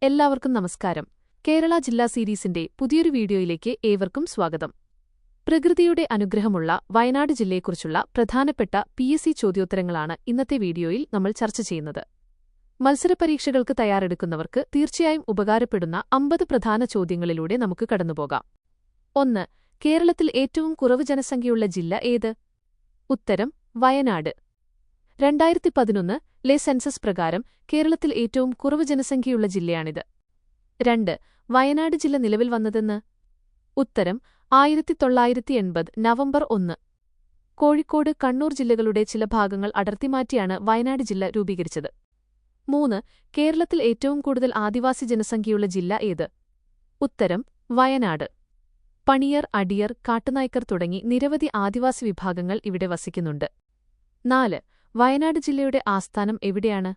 എല്ലാവർക്കും നമസ്കാരം. കേരള ജില്ലാ സീരീസിന്റെ പുതിയൊരു വീഡിയോയിലേക്ക് ഏവർക്കും സ്വാഗതം. പ്രകൃതിയുടെ അനുഗ്രഹമുള്ള വയനാട് ജില്ലയെക്കുറിച്ചുള്ള പ്രധാനപ്പെട്ട PSC ചോദ്യോത്തരങ്ങളാണ് ഇന്നത്തെ വീഡിയോയിൽ നമ്മൾ ചർച്ച ചെയ്യുന്നത്. മത്സരപരീക്ഷകൾക്ക് തയ്യാറെടുക്കുന്നവർക്ക് തീർച്ചയായും ഉപകാരപ്പെടുന്ന 50 പ്രധാന ചോദ്യങ്ങളിലൂടെ നമുക്ക് കടന്നുപോകാം. 1. കേരളത്തിൽ ഏറ്റവും കുറവ് ജനസംഖ്യയുള്ള ജില്ല ഏത്? ഉത്തരം വയനാട്. 2011 സെൻസസ് പ്രകാരം കേരളത്തിൽ ഏറ്റവും കുറവ് ജനസംഖ്യയുള്ള ജില്ലയാണിത്. 2. വയനാട് ജില്ല നിലവിൽ വന്നതെന്ന്? ഉത്തരം 1980 നവംബർ 1. കോഴിക്കോട്, കണ്ണൂർ ജില്ലകളുടെ ചില ഭാഗങ്ങൾ അടർത്തിമാറ്റിയാണ് വയനാട് ജില്ല രൂപീകരിച്ചത്. 3. കേരളത്തിൽ ഏറ്റവും കൂടുതൽ ആദിവാസി ജനസംഖ്യയുള്ള ജില്ല ഏത്? ഉത്തരം വയനാട്. പണിയർ, അടിയർ, കാട്ടുനായ്ക്കർ തുടങ്ങി നിരവധി ആദിവാസി വിഭാഗങ്ങൾ ഇവിടെ വസിക്കുന്നുണ്ട്. 4. വയനാട് ജില്ലയുടെ ആസ്ഥാനം എവിടെയാണ്?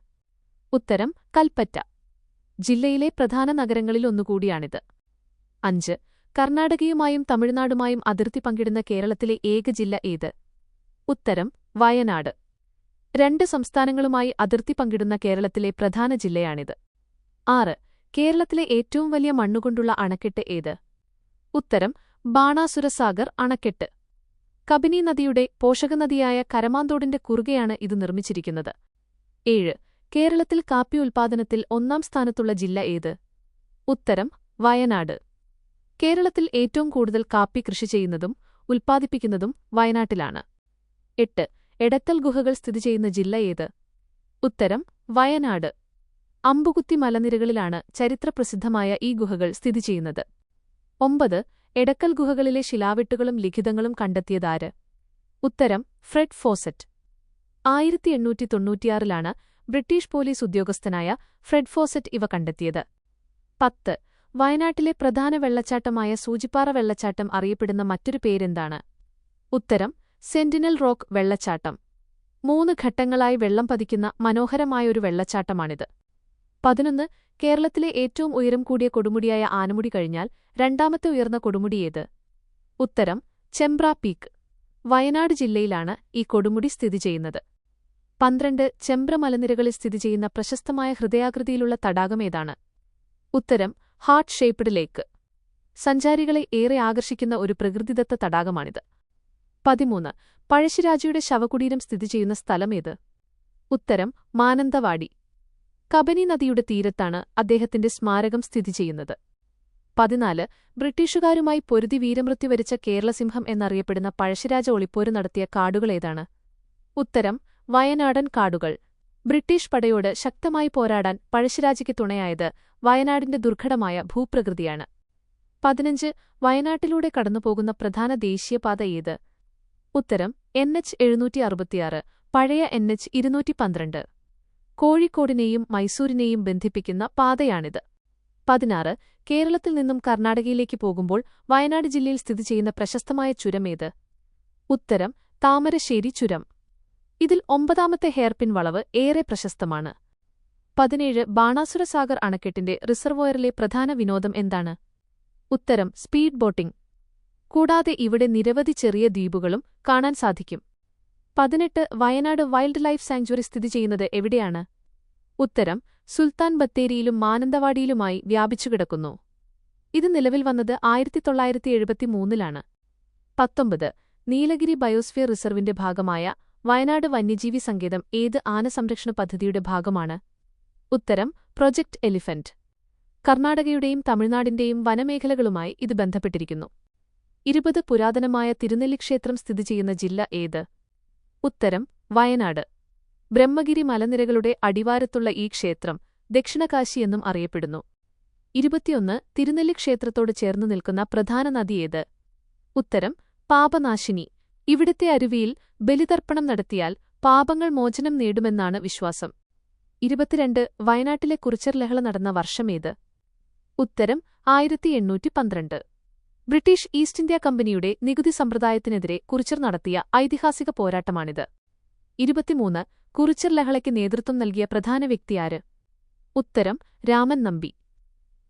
ഉത്തരം കൽപ്പറ്റ. ജില്ലയിലെ പ്രധാന നഗരങ്ങളിലൊന്നുകൂടിയാണിത്. 5. കർണാടകയുമായും തമിഴ്നാടുമായും അതിർത്തി പങ്കിടുന്ന കേരളത്തിലെ ഏക ജില്ല ഏത്? ഉത്തരം വയനാട്. 2 സംസ്ഥാനങ്ങളുമായി അതിർത്തി പങ്കിടുന്ന കേരളത്തിലെ പ്രധാന ജില്ലയാണിത്. 6. കേരളത്തിലെ ഏറ്റവും വലിയ മണ്ണുകൊണ്ടുള്ള അണക്കെട്ട് ഏത്? ഉത്തരം ബാണാസുരസാഗർ അണക്കെട്ട്. കബനി നദിയുടെ പോഷകനദിയായ കരമാന്തോടിന്റെ കുറുകെയാണ് ഇത് നിർമ്മിച്ചിരിക്കുന്നത്. 7. കേരളത്തിൽ കാപ്പി ഉൽപ്പാദനത്തിൽ 1-ാം സ്ഥാനത്തുള്ള ജില്ല ഏത്? ഉത്തരം വയനാട്. കേരളത്തിൽ ഏറ്റവും കൂടുതൽ കാപ്പി കൃഷി ചെയ്യുന്നതും ഉൽപ്പാദിപ്പിക്കുന്നതും വയനാട്ടിലാണ്. 8. എടക്കൽ ഗുഹകൾ സ്ഥിതി ചെയ്യുന്ന ജില്ല ഏത്? ഉത്തരം വയനാട്. അമ്പുകുത്തി മലനിരകളിലാണ് ചരിത്രപ്രസിദ്ധമായ ഈ ഗുഹകൾ സ്ഥിതി ചെയ്യുന്നത്. 9. എടക്കൽ ഗുഹകളിലെ ശിലാവെട്ടുകളും ലിഖിതങ്ങളും കണ്ടെത്തിയതാര്? ഉത്തരം ഫ്രെഡ് ഫോസറ്റ്. 1896 ബ്രിട്ടീഷ് പോലീസ് ഉദ്യോഗസ്ഥനായ ഫ്രെഡ് ഫോസറ്റ് ഇവ കണ്ടെത്തിയത്. 10. വയനാട്ടിലെ പ്രധാന വെള്ളച്ചാട്ടമായ സൂചിപ്പാറ വെള്ളച്ചാട്ടം അറിയപ്പെടുന്ന മറ്റൊരു പേരെന്താണ്? ഉത്തരം സെന്റിനൽ റോക്ക് വെള്ളച്ചാട്ടം. 3 ഘട്ടങ്ങളായി വെള്ളം പതിക്കുന്ന മനോഹരമായൊരു വെള്ളച്ചാട്ടമാണിത്. 11. കേരളത്തിലെ ഏറ്റവും ഉയരം കൂടിയ കൊടുമുടിയായ ആനമുടി കഴിഞ്ഞാൽ രണ്ടാമത്തെ ഉയർന്ന കൊടുമുടി ഏത്? ഉത്തരം ചെമ്പ്ര പീക്ക്. വയനാട് ജില്ലയിലാണ് ഈ കൊടുമുടി സ്ഥിതി ചെയ്യുന്നത്. 12. ചെമ്പ്ര മലനിരകളിൽ സ്ഥിതി ചെയ്യുന്ന പ്രശസ്തമായ ഹൃദയാകൃതിയിലുള്ള തടാകമേതാണ്? ഉത്തരം ഹാർട്ട് ഷേപ്ഡ് ലേക്ക്. സഞ്ചാരികളെ ഏറെ ആകർഷിക്കുന്ന ഒരു പ്രകൃതിദത്ത തടാകമാണിത്. 13. പഴശ്ശിരാജയുടെ ശവകുടീരം സ്ഥിതി ചെയ്യുന്ന സ്ഥലമേത്? ഉത്തരം മാനന്തവാടി. കബനി നദിയുടെ തീരത്താണ് അദ്ദേഹത്തിന്റെ സ്മാരകം സ്ഥിതി ചെയ്യുന്നത്. 14. ബ്രിട്ടീഷുകാരുമായി പൊരുതി വീരമൃത്യു വരിച്ച കേരളസിംഹം എന്നറിയപ്പെടുന്ന പഴശ്ശിരാജ ഒളിപ്പോര് നടത്തിയ കാടുകളേതാണ്? ഉത്തരം വയനാടൻ കാടുകൾ. ബ്രിട്ടീഷ് പടയോട് ശക്തമായി പോരാടാൻ പഴശ്ശിരാജയ്ക്ക് തുണയായത് വയനാടിന്റെ ദുർഘടമായ ഭൂപ്രകൃതിയാണ്. 15. വയനാട്ടിലൂടെ കടന്നുപോകുന്ന പ്രധാന ദേശീയപാത ഏത്? ഉത്തരം NH 766, പഴയ NH 212. കോഴിക്കോടിനെയും മൈസൂരിനെയും ബന്ധിപ്പിക്കുന്ന പാതയാണിത്. 16. കേരളത്തിൽ നിന്നും കർണാടകയിലേക്ക് പോകുമ്പോൾ വയനാട് ജില്ലയിൽ സ്ഥിതി ചെയ്യുന്ന പ്രശസ്തമായ ചുരമേത്? ഉത്തരം താമരശ്ശേരി ചുരം. ഇതിൽ 9ാമത്തെ ഹെയർപിൻ വളവ് ഏറെ പ്രശസ്തമാണ്. 17. ബാണാസുരസാഗർ അണക്കെട്ടിന്റെ റിസർവോയറിലെ പ്രധാന വിനോദം എന്താണ്? ഉത്തരം സ്പീഡ് ബോട്ടിംഗ്. കൂടാതെ ഇവിടെ നിരവധി ചെറിയ ദ്വീപുകളും കാണാൻ സാധിക്കും. 18. വയനാട് വൈൽഡ് ലൈഫ് സാങ്ച്വറി സ്ഥിതി ചെയ്യുന്നത് എവിടെയാണ്? ഉത്തരം സുൽത്താൻ ബത്തേരിയിലും മാനന്തവാടിയിലുമായി വ്യാപിച്ചുകിടക്കുന്നു. ഇത് നിലവിൽ വന്നത് 1973. 19. നീലഗിരി ബയോസ്ഫിയർ റിസർവിന്റെ ഭാഗമായ വയനാട് വന്യജീവി സങ്കേതം ഏത് ആനസംരക്ഷണ പദ്ധതിയുടെ ഭാഗമാണ്? ഉത്തരം പ്രൊജക്ട് എലിഫന്റ്. കർണാടകയുടെയും തമിഴ്നാടിന്റെയും വനമേഖലകളുമായി ഇത് ബന്ധപ്പെട്ടിരിക്കുന്നു. 20. പുരാതനമായ തിരുനെല്ലിക്ഷേത്രം സ്ഥിതി ചെയ്യുന്ന ജില്ല ഏത്? ഉത്തരം വയനാട്. ബ്രഹ്മഗിരി മലനിരകളുടെ അടിവാരത്തുള്ള ഈ ക്ഷേത്രം ദക്ഷിണകാശി എന്നും അറിയപ്പെടുന്നു. 21. തിരുനെല്ലിക്ഷേത്രത്തോട് ചേർന്നു നിൽക്കുന്ന പ്രധാന നദി ഏത്? ഉത്തരം പാപനാശിനി. ഇവിടുത്തെ അരുവിയിൽ ബലിതർപ്പണം നടത്തിയാൽ പാപങ്ങൾ മോചനം നേടുമെന്നാണ് വിശ്വാസം. 22. വയനാട്ടിലെ കുറിച്യർ ലഹള നടന്ന വർഷമേത്? ഉത്തരം 1812. ബ്രിട്ടീഷ് ഈസ്റ്റ് ഇന്ത്യാ കമ്പനിയുടെ നികുതി സമ്പ്രദായത്തിനെതിരെ കുറിച്യർ നടത്തിയ ഐതിഹാസിക പോരാട്ടമാണിത്. 23. കുറിച്യർ ലഹളയ്ക്ക് നേതൃത്വം നൽകിയ പ്രധാന വ്യക്തിയാര്? ഉത്തരം രാമൻ നമ്പി.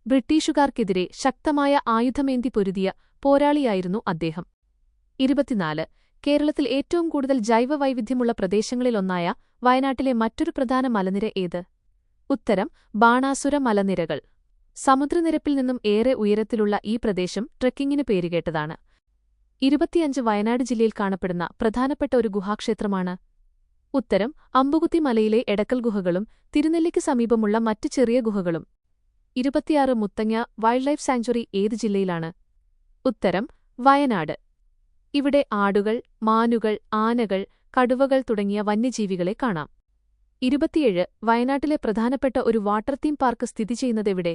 ബ്രിട്ടീഷുകാർക്കെതിരെ ശക്തമായ ആയുധമേന്തി പൊരുതിയ പോരാളിയായിരുന്നു അദ്ദേഹം. 24. കേരളത്തിൽ ഏറ്റവും കൂടുതൽ ജൈവവൈവിധ്യമുള്ള പ്രദേശങ്ങളിലൊന്നായ വയനാട്ടിലെ മറ്റൊരു പ്രധാന മലനിര ഏത്? ഉത്തരം ബാണാസുര മലനിരകൾ. സമുദ്രനിരപ്പിൽ നിന്നും ഏറെ ഉയരത്തിലുള്ള ഈ പ്രദേശം ട്രെക്കിങ്ങിന് പേരുകേട്ടതാണ്. 25 വയനാട് ജില്ലയിൽ കാണപ്പെടുന്ന പ്രധാനപ്പെട്ട ഒരു ഗുഹാക്ഷേത്രമാണ്. ഉത്തരം അമ്പുകുത്തി മലയിലെ എടക്കൽ ഗുഹകളും തിരുനെല്ലിക്ക് സമീപമുള്ള മറ്റ് ചെറിയ ഗുഹകളും. 26 മുത്തങ്ങ വൈൽഡ് ലൈഫ് സാങ്ച്വറി ഏത് ജില്ലയിലാണ്? ഉത്തരം വയനാട്. ഇവിടെ ആടുകൾ, മാനുകൾ, ആനകൾ, കടുവകൾ തുടങ്ങിയ വന്യജീവികളെ കാണാം. 27 വയനാട്ടിലെ പ്രധാനപ്പെട്ട ഒരു വാട്ടർ തീം പാർക്ക് സ്ഥിതി ചെയ്യുന്നതെവിടെ?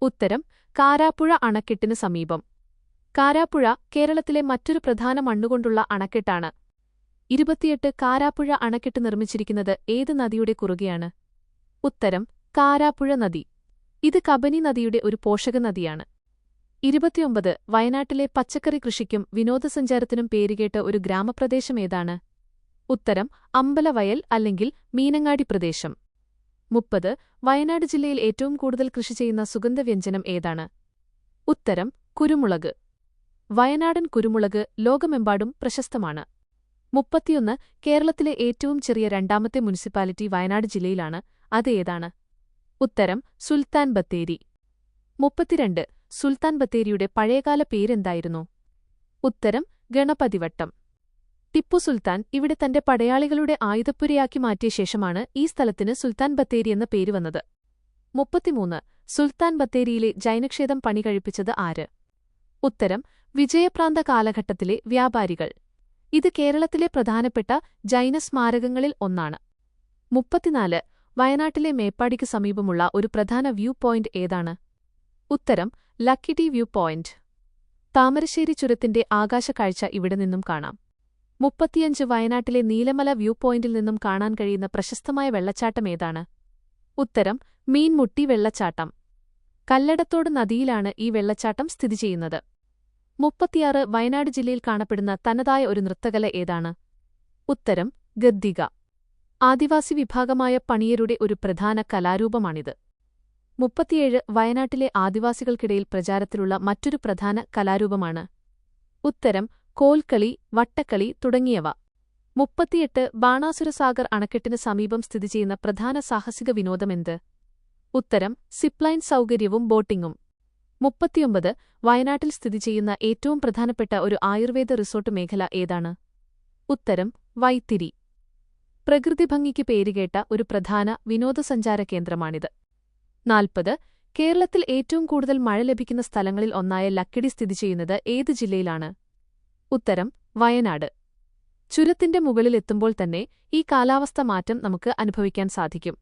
ഉത്തരം കാരാപ്പുഴ അണക്കെട്ടിന് സമീപം. കാരാപ്പുഴ കേരളത്തിലെ മറ്റൊരു പ്രധാന മണ്ണുകൊണ്ടുള്ള അണക്കെട്ടാണ്. 28 കാരാപ്പുഴ അണക്കെട്ട് നിർമ്മിച്ചിരിക്കുന്നത് ഏത് നദിയുടെ കുറുകെയാണ്? ഉത്തരം കാരാപ്പുഴ നദി. ഇത് കബനി നദിയുടെ ഒരു പോഷക നദിയാണ്. 29 വയനാട്ടിലെ പച്ചക്കറി കൃഷിക്കും വിനോദസഞ്ചാരത്തിനും പേരുകേട്ട ഒരു ഗ്രാമപ്രദേശം ഏതാണ്? ഉത്തരം അമ്പലവയൽ അല്ലെങ്കിൽ മീനങ്ങാടി പ്രദേശം. 30 വയനാട് ജില്ലയിൽ ഏറ്റവും കൂടുതൽ കൃഷി ചെയ്യുന്ന സുഗന്ധവ്യഞ്ജനം ഏതാണ്? ഉത്തരം കുരുമുളക്. വയനാടൻ കുരുമുളക് ലോകമെമ്പാടും പ്രശസ്തമാണ്. 31 കേരളത്തിലെ ഏറ്റവും ചെറിയ രണ്ടാമത്തെ മുനിസിപ്പാലിറ്റി വയനാട് ജില്ലയിലാണ്. അത് ഏതാണ്? ഉത്തരം സുൽത്താൻ ബത്തേരി. 32 സുൽത്താൻ ബത്തേരിയുടെ പഴയകാല പേരെന്തായിരുന്നു? ഉത്തരം ഗണപതിവട്ടം. ടിപ്പു സുൽത്താൻ ഇവിടെ തന്റെ പടയാളികളുടെ ആയുധപ്പുരയാക്കി മാറ്റിയ ശേഷമാണ് ഈ സ്ഥലത്തിന് സുൽത്താൻ ബത്തേരി എന്ന പേര് വന്നത്. 33 സുൽത്താൻ ബത്തേരിയിലെ ജൈനക്ഷേത്രം പണി കഴിപ്പിച്ചത് ആര്? ഉത്തരം വിജയപ്രാന്ത കാലഘട്ടത്തിലെ വ്യാപാരികൾ. ഇത് കേരളത്തിലെ പ്രധാനപ്പെട്ട ജൈനസ്മാരകങ്ങളിൽ ഒന്നാണ്. 34 വയനാട്ടിലെ മേപ്പാടിക്ക് സമീപമുള്ള ഒരു പ്രധാന വ്യൂ പോയിന്റ് ഏതാണ്? ഉത്തരം ലക്കിടി വ്യൂ പോയിന്റ്. താമരശ്ശേരി ചുരത്തിന്റെ ആകാശക്കാഴ്ച ഇവിടെ നിന്നും കാണാം. 35 വയനാട്ടിലെ നീലമല വ്യൂ പോയിന്റിൽ നിന്നും കാണാൻ കഴിയുന്ന പ്രശസ്തമായ വെള്ളച്ചാട്ടം ഏതാണ്? ഉത്തരം മീൻമുട്ടി വെള്ളച്ചാട്ടം. കല്ലടത്തോട് നദിയിലാണ് ഈ വെള്ളച്ചാട്ടം സ്ഥിതി ചെയ്യുന്നത്. 36 വയനാട് ജില്ലയിൽ കാണപ്പെടുന്ന തനതായ ഒരു നൃത്തകല ഏതാണ്? ഉത്തരം ഗദ്ദിക. ആദിവാസി വിഭാഗമായ പണിയരുടെ ഒരു പ്രധാന കലാരൂപമാണിത്. 37 വയനാട്ടിലെ ആദിവാസികൾക്കിടയിൽ പ്രചാരത്തിലുള്ള മറ്റൊരു പ്രധാന കലാരൂപമാണ്. ഉത്തരം കോൽക്കളി, വട്ടക്കളി തുടങ്ങിയവ. 38 ബാണാസുരസാഗർ അണക്കെട്ടിന് സമീപം സ്ഥിതി ചെയ്യുന്ന പ്രധാന സാഹസിക വിനോദമെന്ത്? ഉത്തരം സിപ്ലൈൻ സൗകര്യവും ബോട്ടിംഗും. 39 വയനാട്ടിൽ സ്ഥിതി ചെയ്യുന്ന ഏറ്റവും പ്രധാനപ്പെട്ട ഒരു ആയുർവേദ റിസോർട്ട് മേഖല ഏതാണ്? ഉത്തരം വൈത്തിരി. പ്രകൃതിഭംഗിക്ക് പേരുകേട്ട ഒരു പ്രധാന വിനോദസഞ്ചാര കേന്ദ്രമാണിത്. 40 കേരളത്തിൽ ഏറ്റവും കൂടുതൽ മഴ ലഭിക്കുന്ന സ്ഥലങ്ങളിൽ ഒന്നായ ലക്കിടി സ്ഥിതി ചെയ്യുന്നത് ഏത് ജില്ലയിലാണ്? ഉത്തരം വയനാട്. ചുരത്തിന്റെ മുകളിലെത്തുമ്പോൾ തന്നെ ഈ കാലാവസ്ഥ മാറ്റം നമുക്ക് അനുഭവിക്കാൻ സാധിക്കും.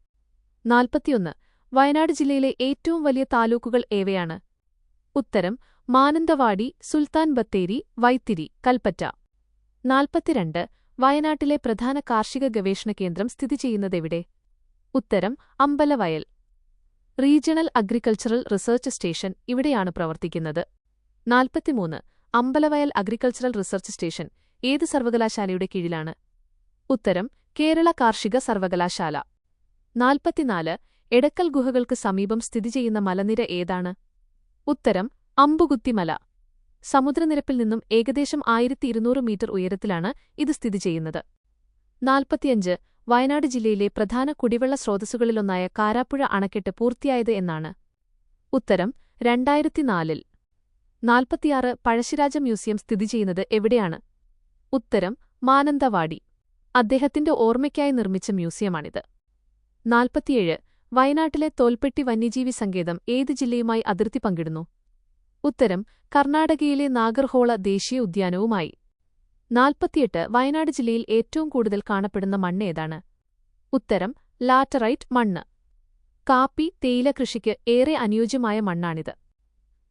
41 വയനാട് ജില്ലയിലെ ഏറ്റവും വലിയ താലൂക്കുകൾ ഏവയാണ്? ഉത്തരം മാനന്തവാടി, സുൽത്താൻ ബത്തേരി, വൈത്തിരി, കൽപ്പറ്റ. 42 വയനാട്ടിലെ പ്രധാന കാർഷിക ഗവേഷണ കേന്ദ്രം സ്ഥിതി ചെയ്യുന്നതെവിടെ? ഉത്തരം Ambalavayal. Regional agricultural research station ഇവിടെയാണ് പ്രവർത്തിക്കുന്നത്. 43 അമ്പലവയൽ അഗ്രികൾച്ചറൽ റിസർച്ച് സ്റ്റേഷൻ ഏത് സർവകലാശാലയുടെ കീഴിലാണ്? ഉത്തരം കേരള കാർഷിക സർവകലാശാല. 44 എടക്കൽ ഗുഹകൾക്ക് സമീപം സ്ഥിതി ചെയ്യുന്ന മലനിര ഏതാണ്? ഉത്തരം അമ്പുകുത്തിമല. സമുദ്രനിരപ്പിൽ നിന്നും ഏകദേശം 1200 മീറ്റർ ഉയരത്തിലാണ് ഇത് സ്ഥിതി ചെയ്യുന്നത്. 45 വയനാട് ജില്ലയിലെ പ്രധാന കുടിവെള്ള സ്രോതസ്സുകളിലൊന്നായ കാരാപ്പുഴ അണക്കെട്ട് പൂർത്തിയായത് എന്നാണ്? ഉത്തരം 2004. 46 പഴശ്ശിരാജ മ്യൂസിയം സ്ഥിതി ചെയ്യുന്നത് എവിടെയാണ്? ഉത്തരം മാനന്തവാടി. അദ്ദേഹത്തിന്റെ ഓർമ്മയ്ക്കായി നിർമ്മിച്ച മ്യൂസിയമാണിത്. 47 വയനാട്ടിലെ തോൽപ്പെട്ടി വന്യജീവി സങ്കേതം ഏത് ജില്ലയുമായി അതിർത്തി പങ്കിടുന്നു? ഉത്തരം കർണാടകയിലെ നാഗർഹോള ദേശീയ ഉദ്യാനവുമായി. 48 വയനാട് ജില്ലയിൽ ഏറ്റവും കൂടുതൽ കാണപ്പെടുന്ന മണ്ണ് ഏതാണ്? ഉത്തരം ലാറ്ററൈറ്റ് മണ്ണ്. കാപ്പി, തേയില കൃഷിക്ക് ഏറെ അനുയോജ്യമായ മണ്ണാണിത്.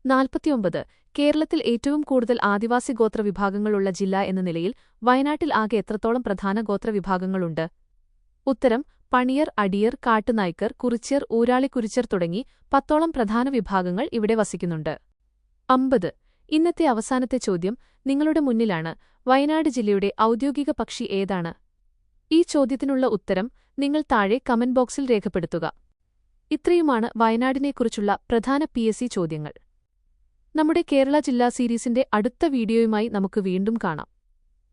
49 കേരളത്തിൽ ഏറ്റവും കൂടുതൽ ആദിവാസി ഗോത്രവിഭാഗങ്ങളുള്ള ജില്ല എന്ന നിലയിൽ വയനാട്ടിൽ ആകെ എത്രത്തോളം പ്രധാന ഗോത്രവിഭാഗങ്ങളുണ്ട്? ഉത്തരം പണിയർ, അടിയർ, കാട്ടുനായ്ക്കർ, കുറിച്യർ, ഊരാളിക്കുറിച്യർ തുടങ്ങി 10ഓളം പ്രധാന വിഭാഗങ്ങൾ ഇവിടെ വസിക്കുന്നുണ്ട്. 50 ഇന്നത്തെ അവസാനത്തെ ചോദ്യം നിങ്ങളുടെ മുന്നിലാണ്. വയനാട് ജില്ലയുടെ ഔദ്യോഗിക പക്ഷി ഏതാണ്? ഈ ചോദ്യത്തിനുള്ള ഉത്തരം നിങ്ങൾ താഴെ കമന്റ് ബോക്സിൽ രേഖപ്പെടുത്തുക. ഇത്രയുമാണ് വയനാടിനെക്കുറിച്ചുള്ള പ്രധാന PSC ചോദ്യങ്ങൾ. നമ്മുടെ കേരള ജില്ലാ സീരീസിന്റെ അടുത്ത വീഡിയോയുമായി നമുക്ക് വീണ്ടും കാണാം.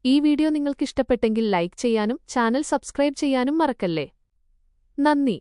ഈ വീഡിയോ നിങ്ങൾക്കിഷ്ടപ്പെട്ടെങ്കിൽ ലൈക്ക് ചെയ്യാനും ചാനൽ സബ്സ്ക്രൈബ് ചെയ്യാനും മറക്കല്ലേ. നന്ദി.